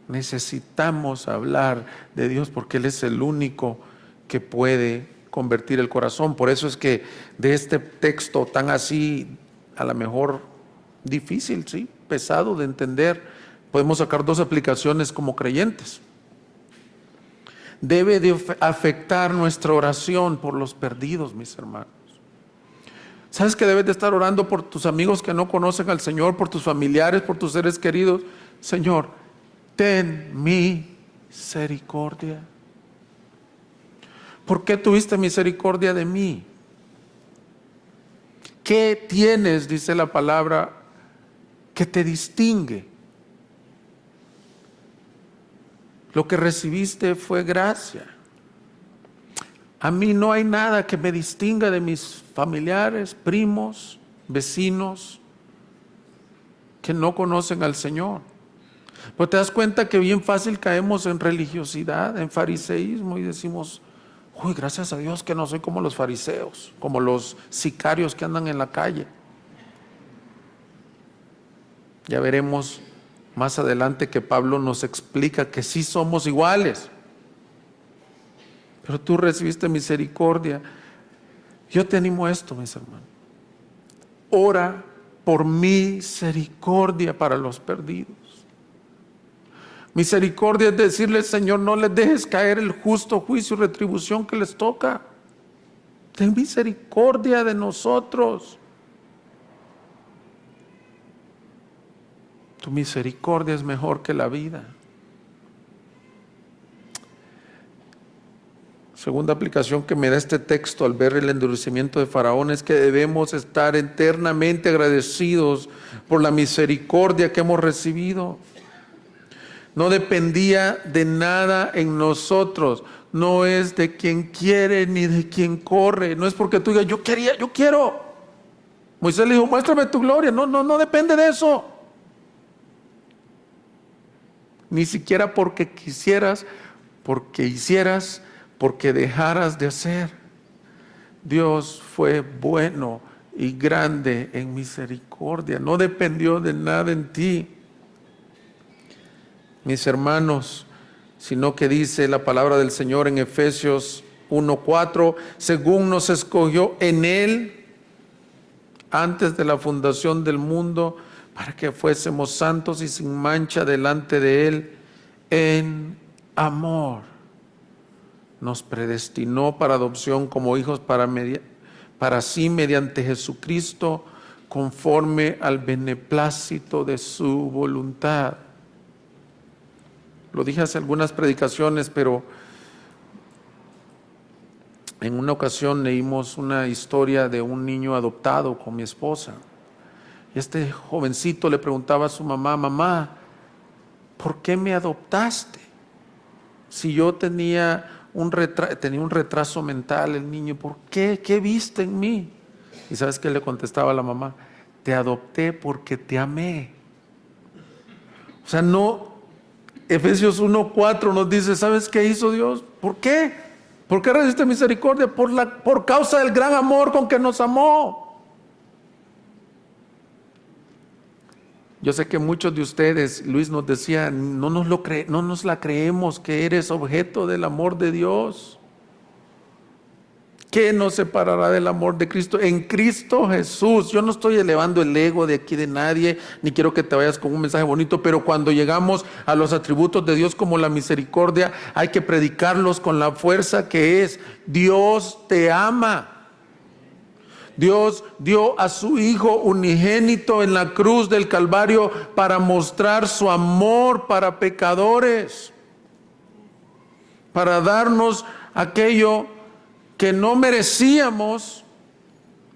Necesitamos hablar de Dios porque Él es el único que puede convertir el corazón. Por eso es que de este texto tan así, a lo mejor difícil, sí, pesado de entender, podemos sacar dos aplicaciones como creyentes. Debe de afectar nuestra oración por los perdidos, mis hermanos. ¿Sabes que debes de estar orando por tus amigos que no conocen al Señor, por tus familiares, por tus seres queridos? Señor, ten misericordia. ¿Por qué tuviste misericordia de mí? ¿Qué tienes, dice la palabra, que te distingue? Lo que recibiste fue gracia. A mí no hay nada que me distinga de mis familiares, primos, vecinos que no conocen al Señor. Pero te das cuenta que bien fácil caemos en religiosidad, en fariseísmo y decimos, uy, gracias a Dios que no soy como los fariseos, como los sicarios que andan en la calle. Ya veremos más adelante que Pablo nos explica que sí somos iguales. Pero tú recibiste misericordia. Yo te animo a esto, mis hermanos. Ora por misericordia para los perdidos. Misericordia es decirle, Señor, no les dejes caer el justo juicio y retribución que les toca. Ten misericordia de nosotros. Tu misericordia es mejor que la vida. Segunda aplicación que me da este texto al ver el endurecimiento de Faraón es que debemos estar eternamente agradecidos por la misericordia que hemos recibido. No dependía de nada en nosotros, no es de quien quiere ni de quien corre, no es porque tú digas, yo quiero. Moisés le dijo, muéstrame tu gloria, no depende de eso. Ni siquiera porque quisieras, porque hicieras, porque dejaras de hacer. Dios fue bueno y grande en misericordia, no dependió de nada en ti, mis hermanos, sino que dice la palabra del Señor en Efesios 1:4, según nos escogió en Él antes de la fundación del mundo, para que fuésemos santos y sin mancha delante de Él en amor. Nos predestinó para adopción como hijos para sí mediante Jesucristo, conforme al beneplácito de su voluntad. Lo dije hace algunas predicaciones, pero en una ocasión leímos una historia de un niño adoptado con mi esposa. Y este jovencito le preguntaba a su mamá, mamá, ¿por qué me adoptaste? Si yo tenía un retraso mental, el niño, ¿por qué? ¿Qué viste en mí? ¿Y sabes qué le contestaba la mamá? Te adopté porque te amé. O sea, no Efesios 1:4 nos dice, ¿sabes qué hizo Dios? ¿Por qué? ¿Por qué resiste misericordia? Por causa del gran amor con que nos amó. Yo sé que muchos de ustedes, Luis nos decía, no nos la creemos que eres objeto del amor de Dios. ¿Qué nos separará del amor de Cristo? En Cristo Jesús. Yo no estoy elevando el ego de aquí de nadie, ni quiero que te vayas con un mensaje bonito, pero cuando llegamos a los atributos de Dios como la misericordia, hay que predicarlos con la fuerza que es: Dios te ama. Dios dio a su Hijo unigénito en la cruz del Calvario para mostrar su amor para pecadores, para darnos aquello que no merecíamos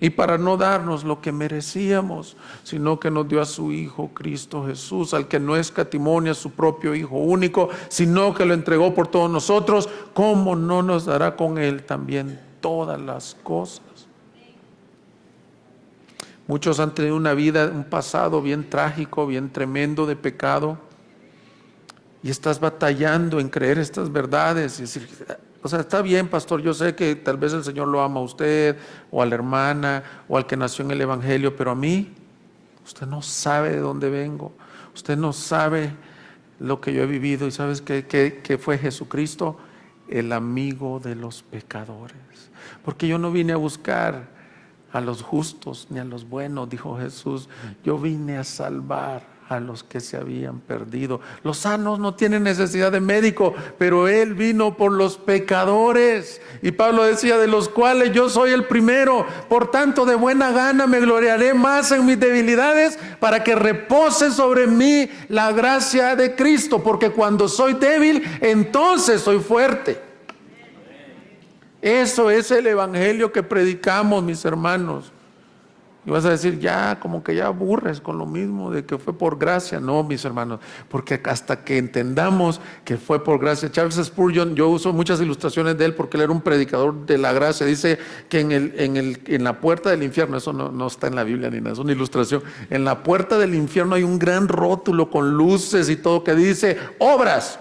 y para no darnos lo que merecíamos, sino que nos dio a su Hijo Cristo Jesús, al que no escatimó a su propio Hijo único, sino que lo entregó por todos nosotros. ¿Cómo no nos dará con Él también todas las cosas? Muchos han tenido una vida, un pasado bien trágico, bien tremendo de pecado, y estás batallando en creer estas verdades y decir, o sea, está bien, pastor, yo sé que tal vez el Señor lo ama a usted, o a la hermana, o al que nació en el Evangelio, pero a mí, usted no sabe de dónde vengo, usted no sabe lo que yo he vivido. ¿Y sabes qué fue Jesucristo? El amigo de los pecadores. Porque yo no vine a buscar a los justos ni a los buenos, dijo Jesús, yo vine a salvar a los que se habían perdido. Los sanos no tienen necesidad de médico, pero Él vino por los pecadores. Y Pablo decía, de los cuales yo soy el primero. Por tanto, de buena gana me gloriaré más en mis debilidades, para que repose sobre mí la gracia de Cristo. Porque cuando soy débil, entonces soy fuerte. Eso es el evangelio que predicamos, mis hermanos. Y vas a decir, ya, como que ya aburres con lo mismo de que fue por gracia. No, mis hermanos, porque hasta que entendamos que fue por gracia. Charles Spurgeon, yo uso muchas ilustraciones de él porque él era un predicador de la gracia. Dice que en la puerta del infierno, eso no está en la Biblia ni nada, es una ilustración. En la puerta del infierno hay un gran rótulo con luces y todo que dice, obras.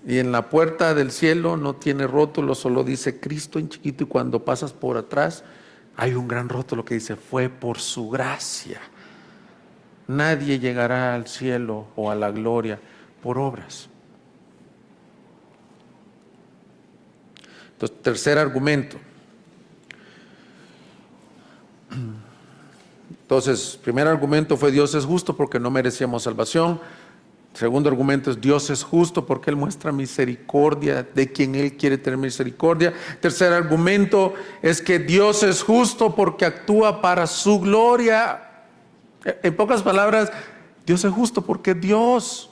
Y en la puerta del cielo no tiene rótulo, solo dice Cristo en chiquito, y cuando pasas por atrás hay un gran rótulo que dice, fue por su gracia. Nadie llegará al cielo o a la gloria por obras. Entonces, tercer argumento. Entonces, primer argumento fue Dios es justo porque no merecíamos salvación. Segundo argumento es Dios es justo porque Él muestra misericordia de quien Él quiere tener misericordia. Tercer argumento es que Dios es justo porque actúa para su gloria. En pocas palabras, Dios es justo porque es Dios.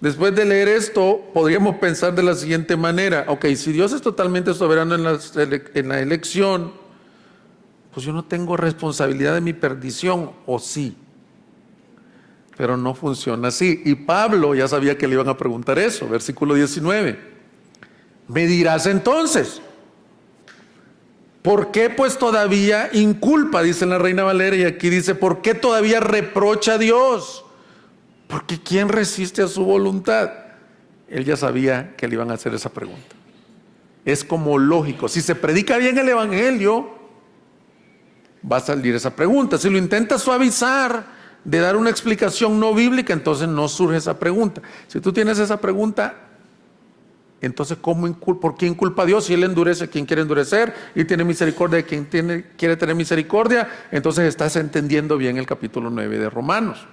Después de leer esto, podríamos pensar de la siguiente manera. Ok, si Dios es totalmente soberano en la elección, pues yo no tengo responsabilidad de mi perdición, ¿o sí? Pero no funciona así. Y Pablo ya sabía que le iban a preguntar eso. Versículo 19. Me dirás entonces, ¿por qué pues todavía inculpa? Dice en la Reina Valera, y aquí dice, ¿por qué todavía reprocha a Dios? Porque ¿quién resiste a su voluntad? Él ya sabía que le iban a hacer esa pregunta. Es como lógico. Si se predica bien el evangelio, va a salir esa pregunta. Si lo intenta suavizar, de dar una explicación no bíblica, entonces no surge esa pregunta. Si tú tienes esa pregunta, entonces ¿por qué inculpa a Dios? Si Él endurece a quien quiere endurecer y tiene misericordia de quien quiere tener misericordia, entonces estás entendiendo bien el capítulo 9 de Romanos.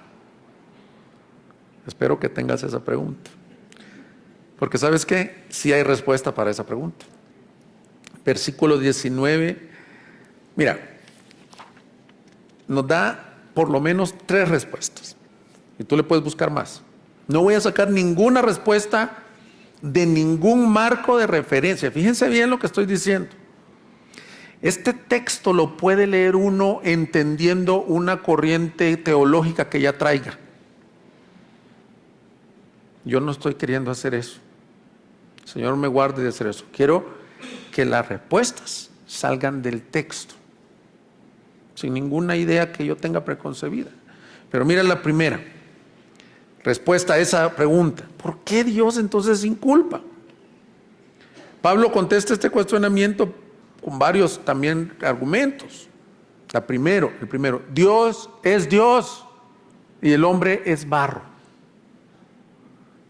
Espero que tengas esa pregunta, porque ¿sabes qué? Sí hay respuesta para esa pregunta. Versículo 19, mira, nos da por lo menos 3 respuestas. Y tú le puedes buscar más. No voy a sacar ninguna respuesta de ningún marco de referencia. Fíjense bien lo que estoy diciendo. Este texto lo puede leer uno entendiendo una corriente teológica que ya traiga. Yo no estoy queriendo hacer eso. El Señor me guarde de hacer eso. Quiero que las respuestas salgan del texto, sin ninguna idea que yo tenga preconcebida. Pero mira la primera. respuesta a esa pregunta. ¿Por qué Dios entonces sin culpa? Pablo contesta este cuestionamiento con varios también argumentos. El primero, Dios es Dios y el hombre es barro.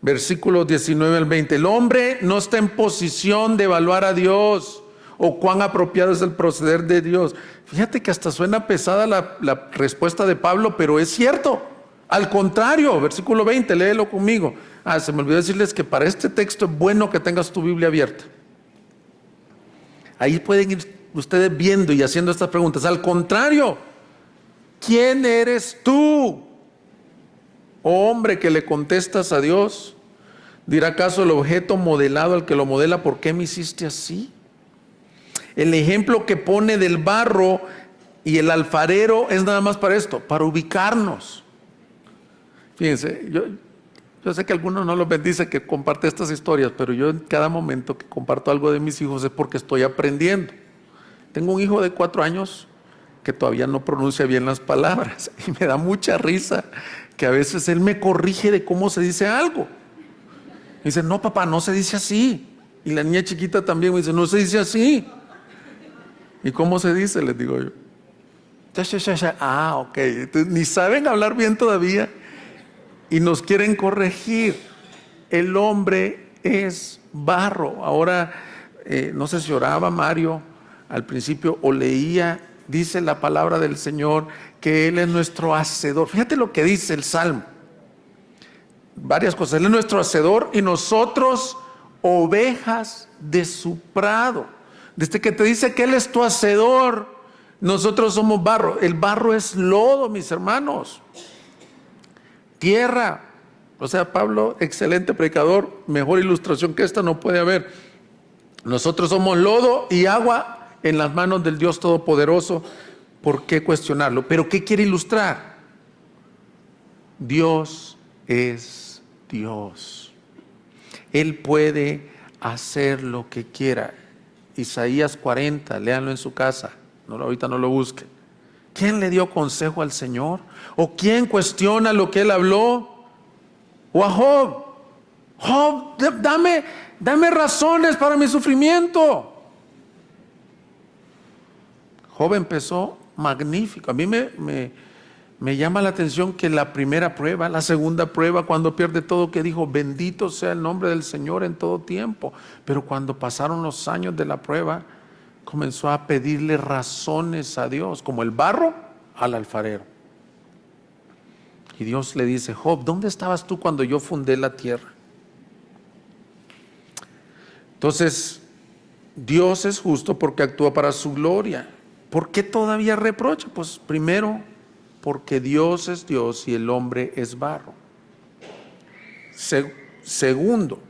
Versículos 19 al 20. El hombre no está en posición de evaluar a Dios o cuán apropiado es el proceder de Dios. Fíjate que hasta suena pesada la respuesta de Pablo, pero es cierto. Al contrario, versículo 20, léelo conmigo. Se me olvidó decirles que para este texto es bueno que tengas tu Biblia abierta. Ahí pueden ir ustedes viendo y haciendo estas preguntas. Al contrario, ¿quién eres tú, oh hombre, que le contestas a Dios? ¿Dirá acaso el objeto modelado al que lo modela, ¿por qué me hiciste así? El ejemplo que pone del barro y el alfarero es nada más para esto, para ubicarnos. Fíjense, yo sé que algunos no los bendice que comparte estas historias, pero yo en cada momento que comparto algo de mis hijos es porque estoy aprendiendo. Tengo un hijo de 4 años que todavía no pronuncia bien las palabras y me da mucha risa que a veces él me corrige de cómo se dice algo. Me dice, no papá, no se dice así. Y la niña chiquita también me dice, no se dice así. ¿Y cómo se dice? Les digo yo. Ok. Entonces, ni saben hablar bien todavía y nos quieren corregir. El hombre es barro. Ahora, no sé si oraba Mario al principio o leía, dice la palabra del Señor que Él es nuestro hacedor. Fíjate lo que dice el Salmo. Varias cosas. Él es nuestro hacedor y nosotros ovejas de su prado. Desde que te dice que Él es tu hacedor, nosotros somos barro. El barro es lodo, mis hermanos. Tierra. O sea, Pablo, excelente predicador, mejor ilustración que esta no puede haber. Nosotros somos lodo y agua en las manos del Dios Todopoderoso. ¿Por qué cuestionarlo? ¿Pero qué quiere ilustrar? Dios es Dios. Él puede hacer lo que quiera. Isaías 40, léanlo en su casa. Ahorita no lo busquen. ¿Quién le dio consejo al Señor? ¿O quién cuestiona lo que Él habló? ¿O a Job? Job, dame razones para mi sufrimiento. Job empezó magnífico. A mí me llama la atención que la primera prueba, la segunda prueba, cuando pierde todo, que dijo, bendito sea el nombre del Señor en todo tiempo. Pero cuando pasaron los años de la prueba, comenzó a pedirle razones a Dios, como el barro al alfarero. Y Dios le dice, Job, ¿dónde estabas tú cuando yo fundé la tierra? Entonces, Dios es justo porque actúa para su gloria. ¿Por qué todavía reprocha? Pues primero, porque Dios es Dios y el hombre es barro. Segundo,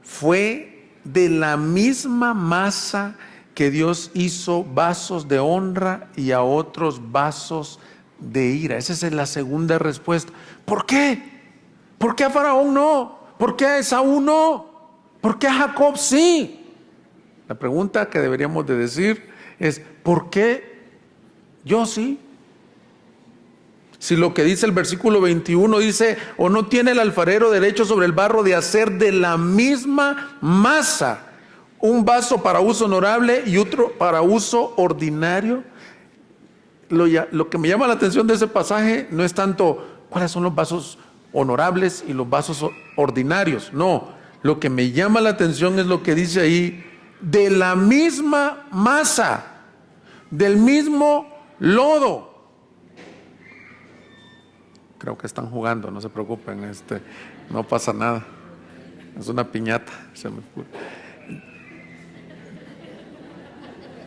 fue de la misma masa que Dios hizo vasos de honra y a otros vasos de ira. Esa es la segunda respuesta. ¿Por qué? ¿Por qué a Faraón no? ¿Por qué a Esaú no? ¿Por qué a Jacob sí? La pregunta que deberíamos de decir es, ¿por qué yo sí? Si lo que dice el versículo 21 dice, ¿o no tiene el alfarero derecho sobre el barro de hacer de la misma masa un vaso para uso honorable y otro para uso ordinario? Lo que me llama la atención de ese pasaje no es tanto cuáles son los vasos honorables y los vasos ordinarios. No, lo que me llama la atención es lo que dice ahí, de la misma masa, del mismo lodo. Creo que están jugando, no se preocupen, no pasa nada. Es una piñata.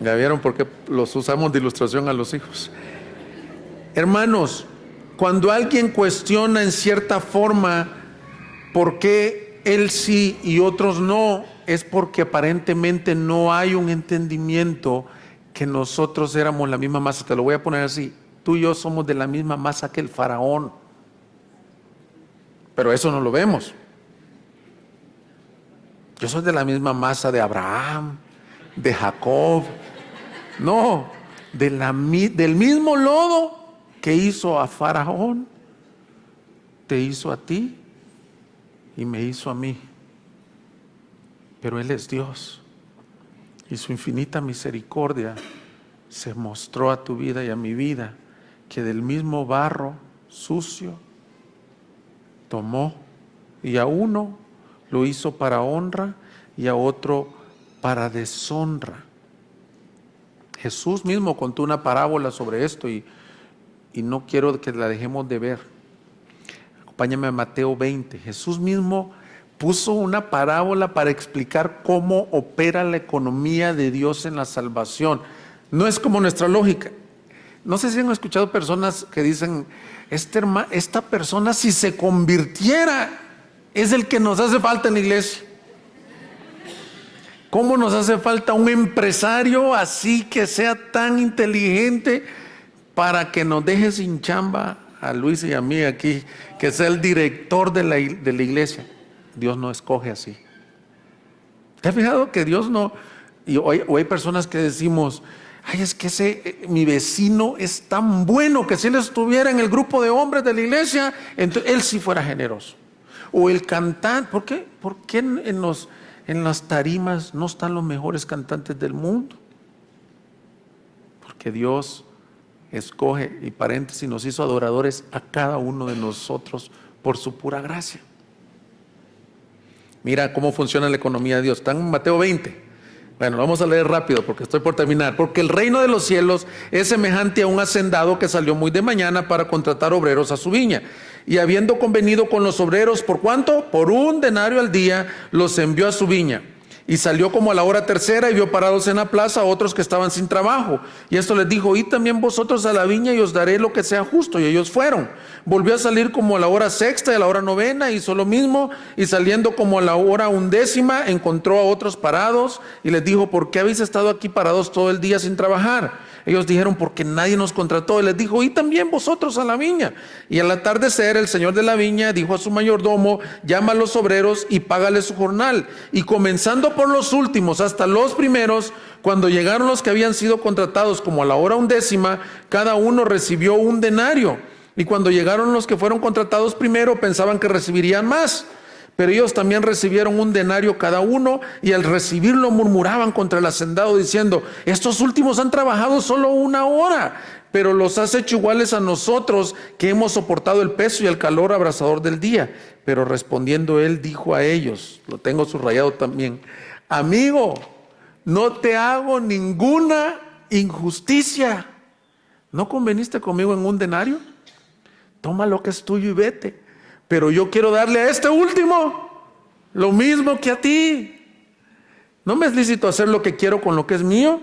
¿Ya vieron por qué los usamos de ilustración a los hijos? Hermanos, cuando alguien cuestiona en cierta forma por qué él sí y otros no, es porque aparentemente no hay un entendimiento que nosotros éramos la misma masa. Te lo voy a poner así, tú y yo somos de la misma masa que el faraón, pero eso no lo vemos. Yo soy de la misma masa de Abraham, de Jacob, no, del mismo lodo que hizo a Faraón. te hizo a ti y me hizo a mí. Pero Él es Dios y su infinita misericordia se mostró a tu vida y a mi vida, que del mismo barro sucio tomó y a uno lo hizo para honra y a otro para deshonra. Jesús mismo contó una parábola sobre esto y no quiero que la dejemos de ver. Acompáñame a Mateo 20. Jesús mismo puso una parábola para explicar cómo opera la economía de Dios en la salvación. No es como nuestra lógica. No sé si han escuchado personas que dicen, esta persona si se convirtiera es el que nos hace falta en la iglesia. ¿Cómo nos hace falta un empresario así que sea tan inteligente para que nos deje sin chamba a Luis y a mí aquí, que sea el director de la iglesia? Dios no escoge así. ¿Te has fijado que Dios no? O hay personas que decimos, ay, es que mi vecino es tan bueno que si él estuviera en el grupo de hombres de la iglesia, entonces él sí fuera generoso. O el cantante, ¿por qué en las tarimas no están los mejores cantantes del mundo? Porque Dios escoge, y paréntesis, nos hizo adoradores a cada uno de nosotros por su pura gracia. Mira cómo funciona la economía de Dios. Está en Mateo 20. Bueno, vamos a leer rápido porque estoy por terminar. Porque el reino de los cielos es semejante a un hacendado que salió muy de mañana para contratar obreros a su viña. Y habiendo convenido con los obreros, ¿por cuánto? Por 1 denario al día, los envió a su viña. Y salió como a la hora tercera y vio parados en la plaza a otros que estaban sin trabajo. Y esto les dijo, id también vosotros a la viña y os daré lo que sea justo. Y ellos fueron. Volvió a salir como a la hora sexta y a la hora novena, hizo lo mismo. Y saliendo como a la hora 11, encontró a otros parados y les dijo, ¿por qué habéis estado aquí parados todo el día sin trabajar? Ellos dijeron, porque nadie nos contrató. Y les dijo, y también vosotros a la viña. Y al atardecer el señor de la viña dijo a su mayordomo, llama a los obreros y págales su jornal. Y comenzando por los últimos hasta los primeros, cuando llegaron los que habían sido contratados como a la hora 11, cada uno recibió 1 denario. Y cuando llegaron los que fueron contratados primero, pensaban que recibirían más. Pero ellos también recibieron 1 denario cada uno, y al recibirlo murmuraban contra el hacendado diciendo, estos últimos han trabajado solo 1 hora, pero los has hecho iguales a nosotros que hemos soportado el peso y el calor abrasador del día. Pero respondiendo él dijo a ellos, lo tengo subrayado también, amigo, no te hago ninguna injusticia. ¿No conveniste conmigo en 1 denario? Toma lo que es tuyo y vete. Pero yo quiero darle a este último lo mismo que a ti. ¿No me es lícito hacer lo que quiero con lo que es mío?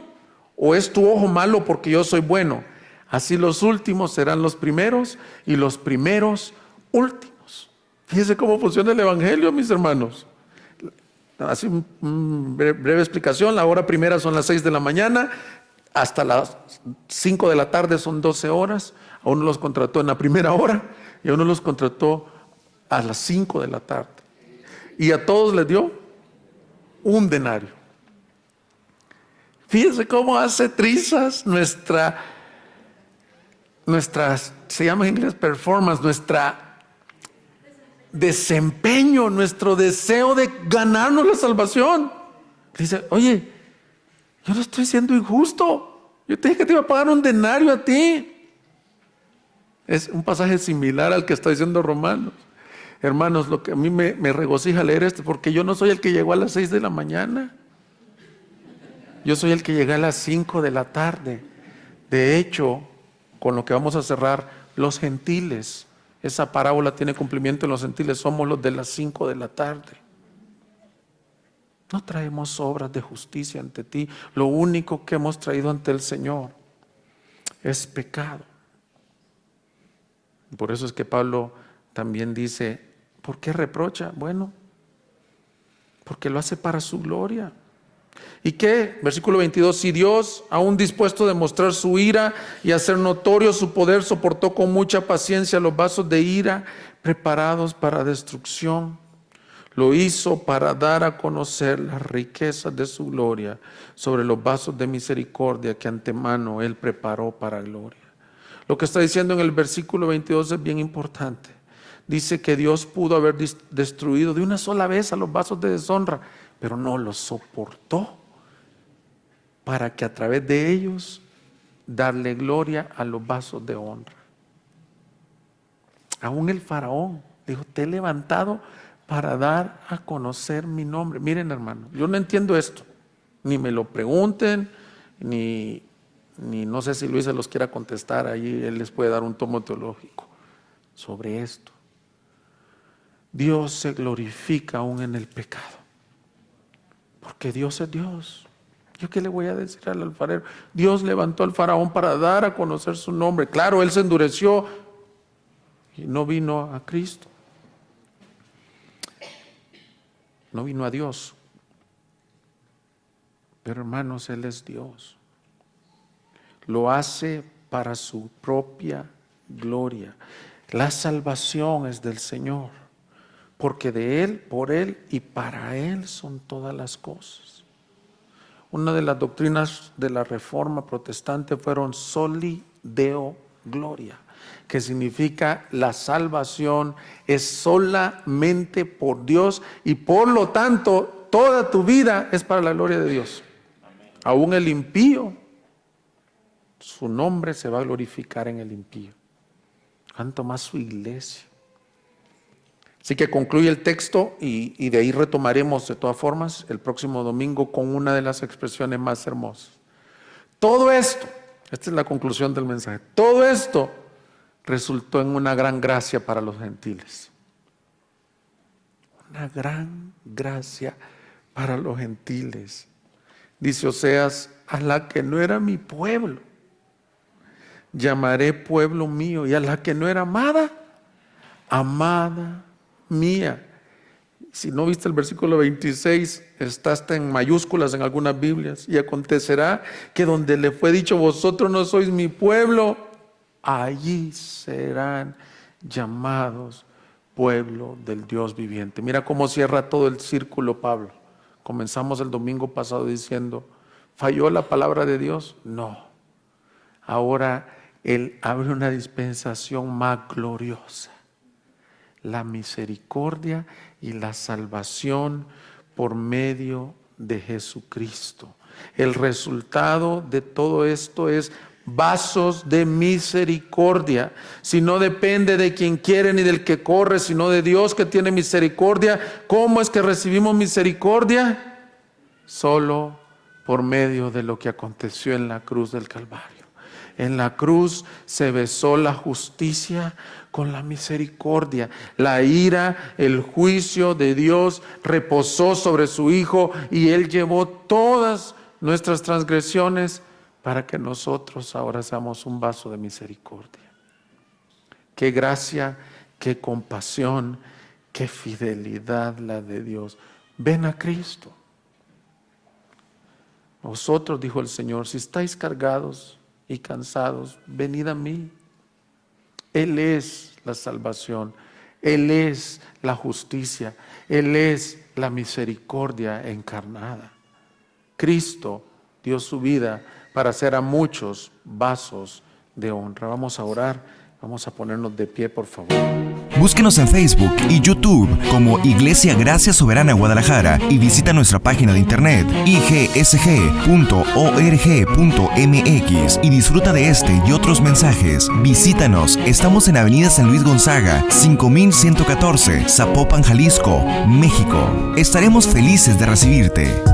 ¿O es tu ojo malo porque yo soy bueno? Así los últimos serán los primeros y los primeros últimos. Fíjense cómo funciona el evangelio, mis hermanos. Así breve explicación. La hora primera son las 6 de la mañana, hasta las 5 de la tarde son 12 horas. A uno los contrató en la primera hora y a uno los contrató a las 5 de la tarde. Y a todos les dio 1 denario. Fíjense cómo hace trizas nuestra, se llama en inglés performance, nuestra desempeño, nuestro deseo de ganarnos la salvación. Dice, oye, yo no estoy siendo injusto. Yo te dije que te iba a pagar 1 denario a ti. Es un pasaje similar al que está diciendo Romanos. Hermanos, lo que a mí me regocija leer esto, porque yo no soy el que llegó a las 6 de la mañana. Yo soy el que llegué a las 5 de la tarde. De hecho, con lo que vamos a cerrar, los gentiles, esa parábola tiene cumplimiento en los gentiles, somos los de las 5 de la tarde. No traemos obras de justicia ante ti. Lo único que hemos traído ante el Señor es pecado. Por eso es que Pablo también dice, ¿por qué reprocha? Bueno, porque lo hace para su gloria. ¿Y qué? Versículo 22, si Dios, aún dispuesto a demostrar su ira y hacer notorio su poder, soportó con mucha paciencia los vasos de ira preparados para destrucción, lo hizo para dar a conocer las riquezas de su gloria sobre los vasos de misericordia que antemano Él preparó para gloria. Lo que está diciendo en el versículo 22 es bien importante. dice que Dios pudo haber destruido de una sola vez a los vasos de deshonra, pero no los soportó para que a través de ellos darle gloria a los vasos de honra. Aún el faraón dijo: te he levantado para dar a conocer mi nombre. Miren, hermano, yo no entiendo esto, ni me lo pregunten, ni no sé si Luis se los quiera contestar, ahí él les puede dar un tomo teológico sobre esto. Dios se glorifica aún en el pecado, porque Dios es Dios. ¿Yo qué le voy a decir al alfarero? Dios levantó al faraón para dar a conocer su nombre. Claro, él se endureció y no vino a Cristo, no vino a Dios. Pero hermanos, Él es Dios. Lo hace para su propia gloria. La salvación es del Señor, porque de Él, por Él y para Él son todas las cosas. Una de las doctrinas de la Reforma Protestante fueron Soli Deo Gloria, que significa la salvación es solamente por Dios y por lo tanto toda tu vida es para la gloria de Dios. Amén. Aún el impío, su nombre se va a glorificar en el impío. Cuanto más su iglesia. Así que concluye el texto y de ahí retomaremos de todas formas el próximo domingo con una de las expresiones más hermosas. Todo esto, esta es la conclusión del mensaje, todo esto resultó en una gran gracia para los gentiles. Una gran gracia para los gentiles. Dice Oseas: a la que no era mi pueblo, llamaré pueblo mío, y a la que no era amada, amada mía. Si no viste el versículo 26, está hasta en mayúsculas en algunas Biblias. Y acontecerá que donde le fue dicho: vosotros no sois mi pueblo, allí serán llamados pueblo del Dios viviente. Mira cómo cierra todo el círculo Pablo. Comenzamos el domingo pasado diciendo: ¿falló la palabra de Dios? No. Ahora Él abre una dispensación más gloriosa: la misericordia y la salvación por medio de Jesucristo. El resultado de todo esto es vasos de misericordia. Si no depende de quien quiere ni del que corre, sino de Dios que tiene misericordia. ¿Cómo es que recibimos misericordia? Solo por medio de lo que aconteció en la cruz del Calvario. En la cruz se besó la justicia con la misericordia. La ira, el juicio de Dios reposó sobre su Hijo y Él llevó todas nuestras transgresiones para que nosotros ahora seamos un vaso de misericordia. Qué gracia, qué compasión, qué fidelidad la de Dios. Ven a Cristo. Vosotros, dijo el Señor, si estáis cargados y cansados, venid a mí. Él es la salvación, Él es la justicia, Él es la misericordia encarnada. Cristo dio su vida para hacer a muchos vasos de honra. Vamos a orar, vamos a ponernos de pie, por favor. Búsquenos en Facebook y YouTube como Iglesia Gracia Soberana Guadalajara y visita nuestra página de internet igsg.org.mx y disfruta de este y otros mensajes. Visítanos, estamos en Avenida San Luis Gonzaga, 5114, Zapopan, Jalisco, México. Estaremos felices de recibirte.